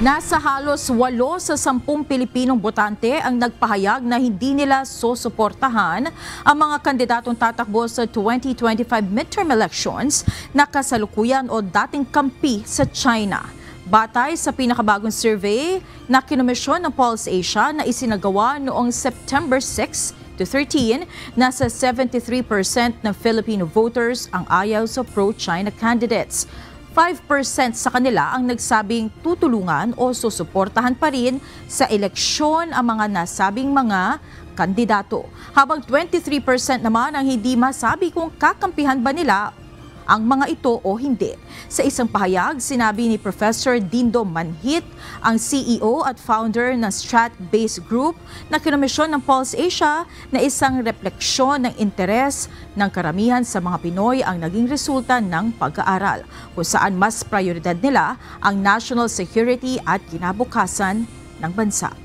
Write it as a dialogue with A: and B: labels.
A: Nasa halos 8 sa 10 Pilipinong botante ang nagpahayag na hindi nila susuportahan ang mga kandidatong tatakbo sa 2025 midterm elections na kasalukuyan o dating kampi sa China. Batay sa pinakabagong survey na kinomisyon ng Pulse Asia na isinagawa noong September 6 to 13, nasa 73% ng Filipino voters ang ayaw sa pro-China candidates. 5% sa kanila ang nagsabing tutulungan o susuportahan pa rin sa eleksyon ang mga nasabing mga kandidato. Habang 23% naman ang hindi masabi kung kakampihan ba nila ang mga ito o hindi. Sa isang pahayag, sinabi ni Professor Dindo Manhit, ang CEO at founder ng Strat-Base Group na kinomisyon ng Pulse Asia na isang refleksyon ng interes ng karamihan sa mga Pinoy ang naging resulta ng pag-aaral, kung saan mas prioridad nila ang national security at kinabukasan ng bansa.